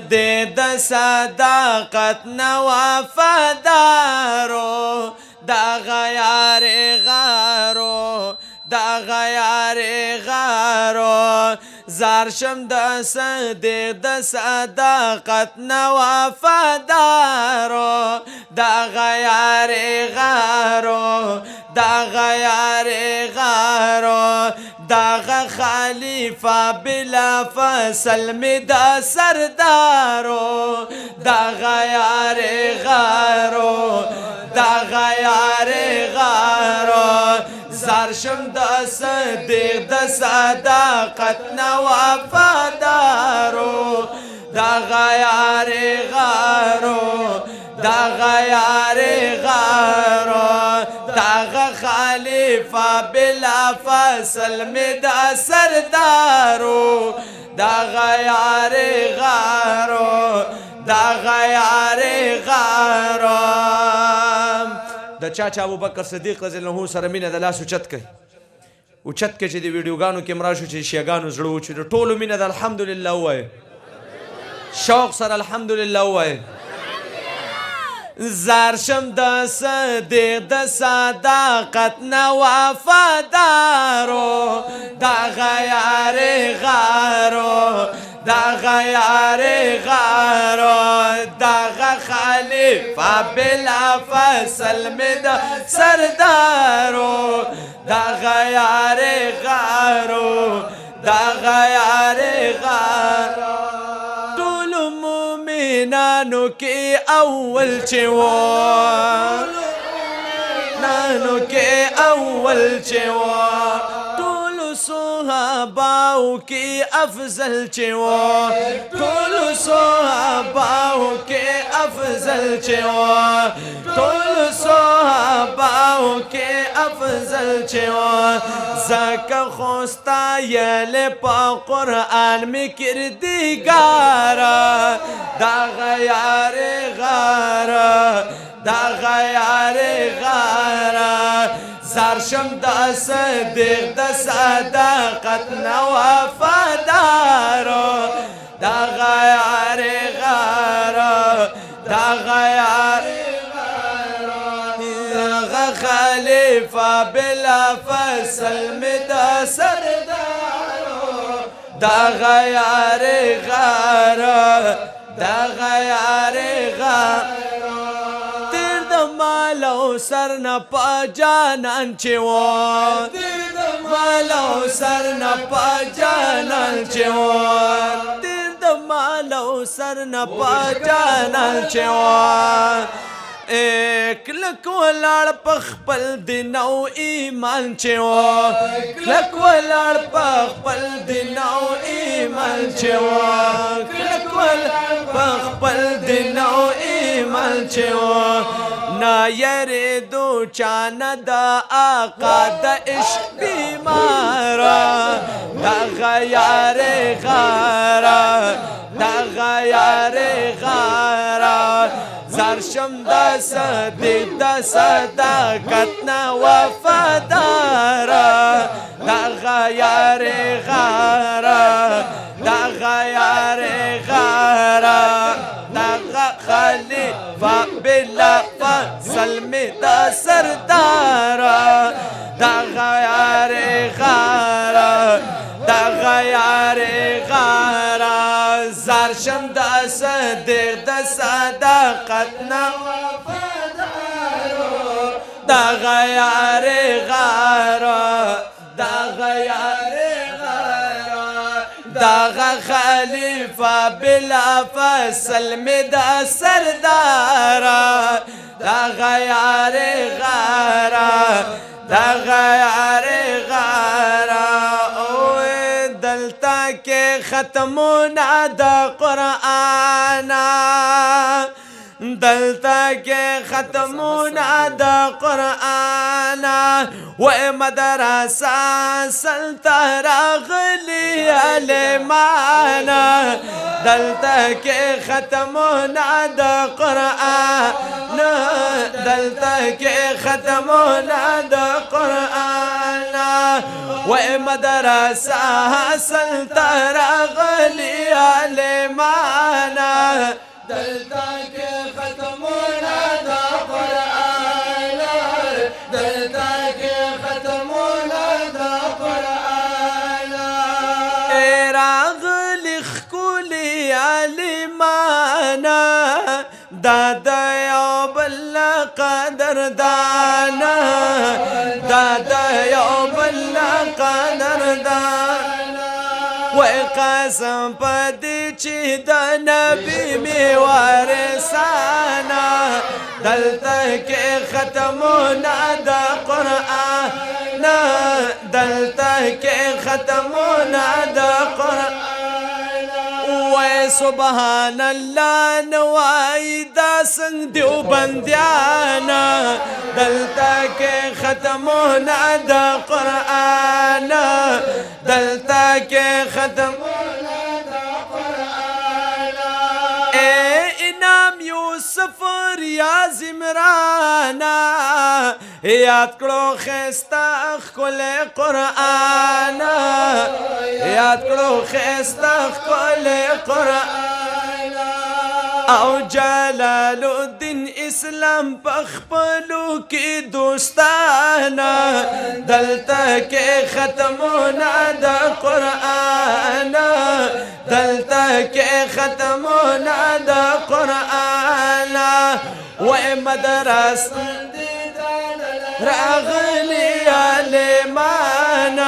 د صداقت نو وفادارو دا غیار غارو دا غیار غارو زارشم د صدیق د صداقت نو وفادارو دا غیار غارو دا غیار غارو دا خلیفہ بلا فصل میں دا سردارو دا غیار غارو دا غیار غارو زارشم دا صدیق دا صداقت نو وفادارو دا غیار غارو دا غیار غارو دا خلیفہ بلا فصل میں دا سردارو دا غیار غارو دا غیار غارو د چاچا ابوبکر صدیق رضی الله عنه سره مینه د لاس اوچت کوي اوچت کې چې د ویډیوګانو کې مرا شو چې شیګانو زړه و چې د ټولو مینه د الحمدلله ووایه شوق سره الحمدلله ووایه زارشم د صدیق د صداقت نه وفادارو دا غیار غارو دا غیار غارو دا خلیفہ بلا فصل میں دا سردارو دا غیار غارو دا غیار غارو نانو کے اول چیو نانو کے اول چیو طول صحاباؤ کی افضل چیو طول صحاباؤ کے افضل چیو طول صحاباؤ کے افضل چیو زکا خوستا یل پا قرآن میں کردگارا دا غیار غارا دا غیار غارا زارشم دا صدیق دا صداقت نو وفادارو دا غیار غارا دا غیار غارا خلیفہ بلا فصل میں دا سردارو دا غیار غارا دا غیار غارو تیر دا مالو سر نا پا جانان چیو تیر دا مالو سر نا پا جانان چیو تیر دا مالو سر نا پا جانان چیو کلک ولاړ پخپل دینو ایمان چیو کلک ولاړ پخپل دینو ایمان چیو کلک ولاړ پخپل دینو ایمان چیو نا یریدو چانا دا آقا دا عشق بیمارا دا غیار غارا دا غیار غارا زارشم دا صدیق دا صداقت نا وفادارا دا غیار غارا دا غیار غارا دا خلیفہ بلا فصل میں دا سردارا دا غیار غارا دا غیار غارا زارشم دا صدیق دا صداقت نا وفادارو دا غیار غارا دا غیار غارا دا خلیفہ بلا فصل میں دا سردارا دا غیار غارا دا غیار غارا دلتا کے ختمونا دا قرآن دلتا کے ختمونا دا قرآن و مدرسہ سلطہ راغلی علیمان دلتا کے ختمونا دا قرآن دلتا کے ختمونا دا قرآن و مدرسہ سلطہ راغلی علیمان دلتا کے ختمونا دا قرآن دلتا کے ختمونا دا قرآن اے راغلی خکولی علیمانا دادا یوب اللہ قدر دانا دادا یوب اللہ قدر دانا وقسم پدی چی دا نبی می وارثانا دلتا کے ختمونا دا قرآن دلتا کے ختمونا دا قرآن وی سبحان اللہ نوائی دا سنگ دیو بندیانا دلتا کے ختمونا دا قرآن دلتا کے ختمونا دا قرآن اے انام یوسف ریاض عمرانا یاد کرو خیستا کل قرآن یاد کرو خیستا کل قرآن او جلال الدین اسلام پخپلو کی دوستانا دلتا کے ختمونا دا قرآن دلتا کے ختمونا دا قرآن و مدرس راغلی علیمان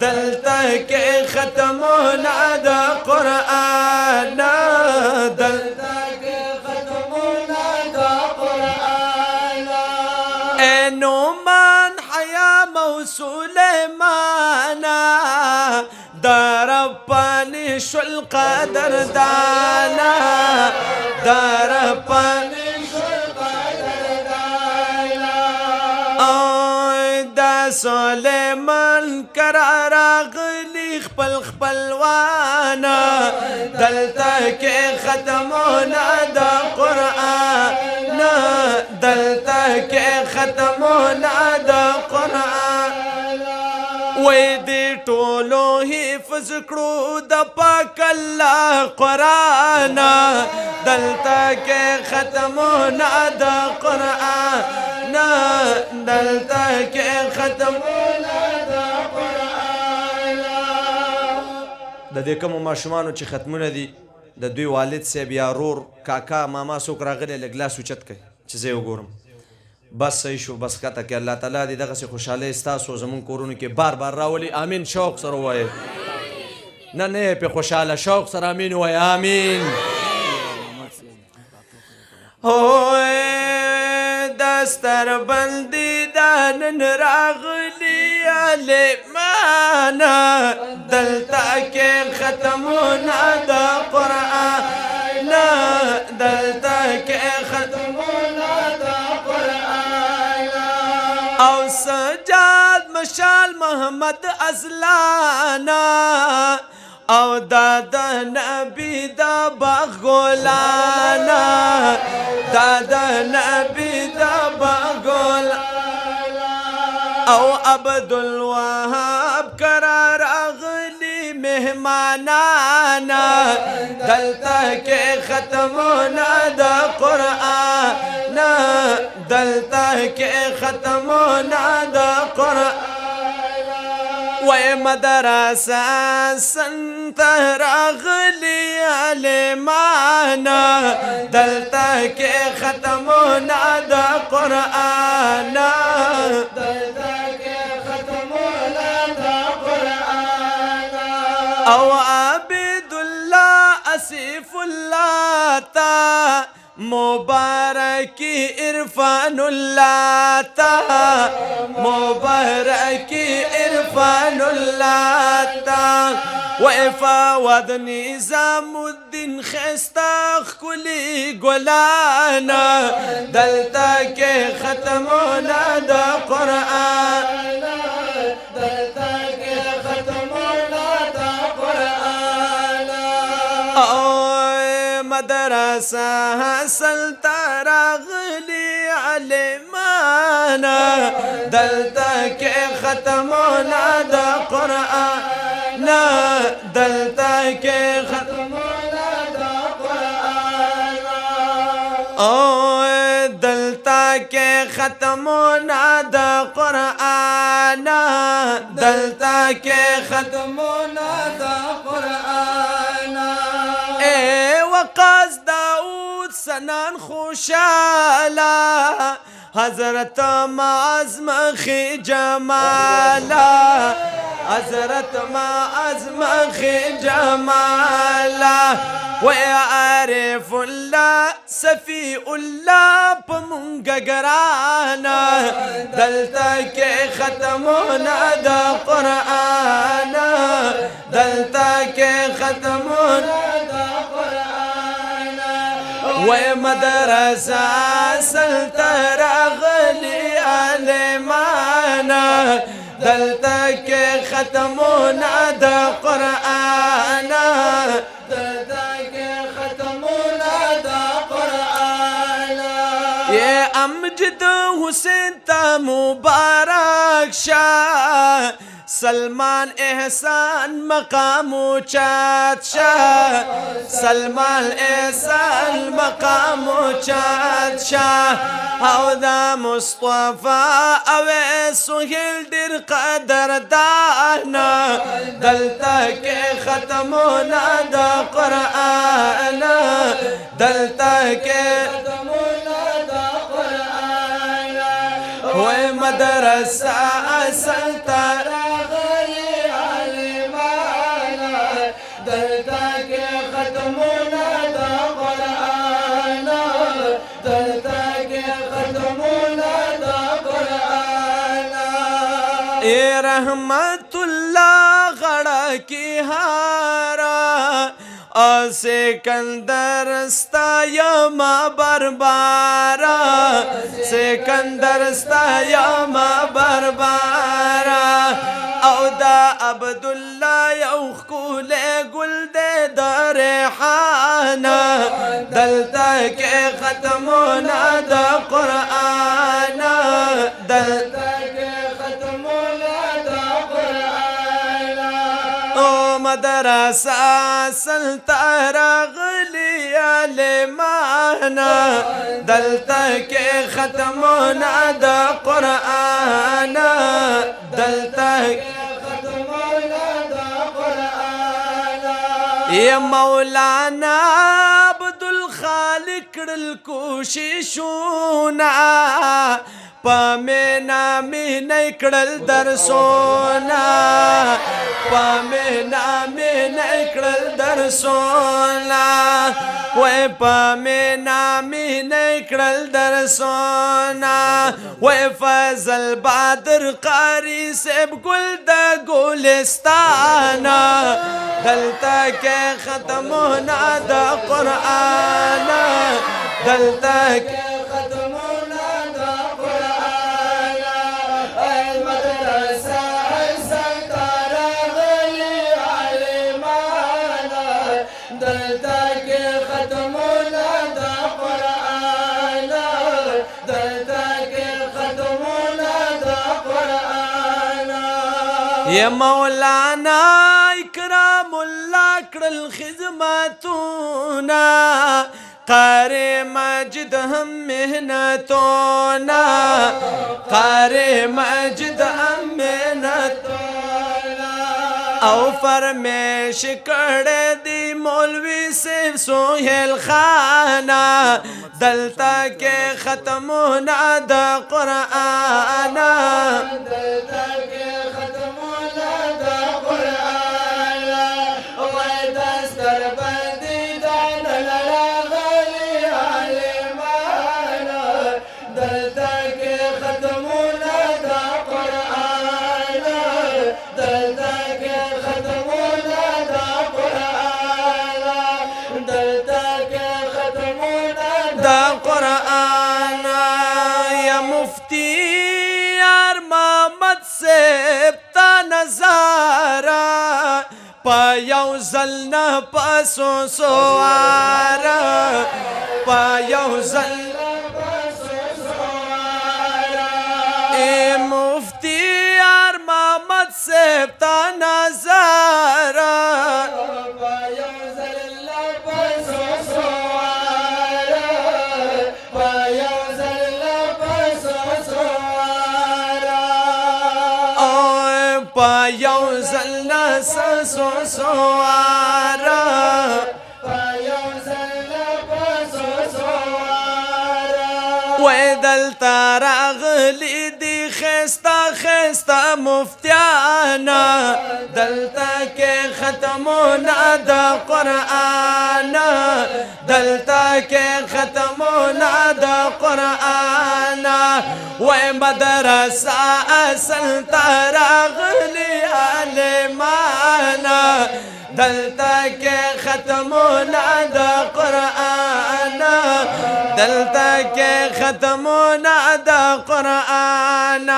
دلتا کے ختمونا دا قرآن دلتا کے ختمونا دا قرآن اے نومان حیا موسولیمانا درپانی شل قدر دانا درپانی سلیمان کرا راغلی خپل خپلوانا دلتا کے ختمونا دا قرآن دلتا کے ختمونا دا قرآن وی دی ٹولو حفظ کرو دا پاک اللہ قرآن دلتا کے ختمونا دا قرآن دلتا کے ختمونا دا قرآن دا دې کومو ماشومانو چې ختمونه دي د دوی والد صاحب یا رور کاکا ماما څوک راغلی لږ لاس اوچت کړئ چې زه یې وګورم بس صحیح شو بس ښکته کړئ الله تعالی دې دغسې خوشحالۍ ستاسو زموږ کورونو کې بار بار راولي امین شوق سره ووایئ نه نه یې پې خوشحاله شوق سره امین ووایئ امین دستر بندی دانن راغلی علیمانا دلتا کے ختمونا دا قرآن دلتا کے ختمونا دا قرآن او سجاد مشال محمد ازلانا او دادا نبی دا بغولانا دادا نبی دا بغولانا او عبدالوهاب کرا راغلی مہمانانا دلتا کے ختمونا دا قرآن دلتا کے ختمونا دا قرآن وی مدرسہ سنت راغلی علیمانا دلتا کے ختمونا دا قرآن دلتا کے ختمونا دا قرآن او عبداللہ اسیف اللہ تا مبارکی عرفان اللہ تا مبارکی عرفان اللہ تا وفاوض نظام الدین خستاخ کلی گلانا دلتا کے ختمونا دا قرآن دلتا کے ختمونا دا قرآن مدرسہ حاصل تراغلی علمانا دلتا کے ختمونا دا قرآن دلتا کے ختمونا دا قرآن دلتا کے ختمونا دا قرآن دلتا کے ختمونا دا قرآن وقاص داود سنان خوشالا حضرت معاذ مخی جمالا حضرت معاذ مخی جمالا وعارف الله صفی الله پمونگا گرانا دلتا کے ختمونا دا قرآن دلتا کے ختمونا دا قرآن ومدرسہ سلطرغلی علمانا دلتا کے ختمونا دا قرآن دلتا کے ختمونا دا قرآن یہ امجد حسین تا مبارک شاہ سلمان احسان مقام چات شاہ سلمان احسان مقام چات شاہ او دا مصطفیٰ اوے سہیل در قدر دانا دلتا کے ختمونا دا قرآن دلتا کے ختمونا دا قرآن ہوئے مدرسہ اصل تارا دلتا کے ختمونا دا قرآن دلتا کے ختمونا دا قرآن اے رحمت اللہ غڑا کی ہارا اور سکندر ستا یوم بربارا سکندر ستا یوم بربارا او دا عبداللہ یوخ کولے گل دے دا ریحانا دلتا کے ختمونا دا قرآن دلتا کے ختمونا دا قرآن او مدرسہ سلطرغلی علمانا دلتا کے ختمونا دا قرآن دلتا کے یا مولانا عبدالخالق الکوششونا پامینا می نکڑل درسونا پامینا می نکڑل درسونا وی پامینا می نکڑل درسونا وی فضل بادر قاری سیب گل دا گلستانا دلتا کے ختمونا دا قرآن دلتا کے یا مولانا اکرام اللہ کرل خدمتونا قاری مجد ہم محنتونا قاری مجد ہم محنتونا او فرمیش کڑے دی مولوی صرف سہیل خانہ دلتا کے ختمونا دا قرآن دلتا کے دا قرآن یا مفتی یار محمد صاحب تا نظارہ پا یو زلنا پاسو سوارا پا یو زلنا پاسو سوارا اے مفتی یار محمد صاحب تا نظارہ پا یو زلنا پاسو سوارا پا یو زلنا پاسو سوارا پا یو زلنا سسو سوارا پا یو زلنا پاسو سوارا وی دلتا راغلی دی خیستا خیستا مفتیانا دلتا کے ختمونا دا قرآن دلتا کے ختمونا دا قرآن وی مدرسہ اصل تراغلی عالمانا دلتا کے ختمونا دا قرآن دلتا کے ختمونا دا قرآن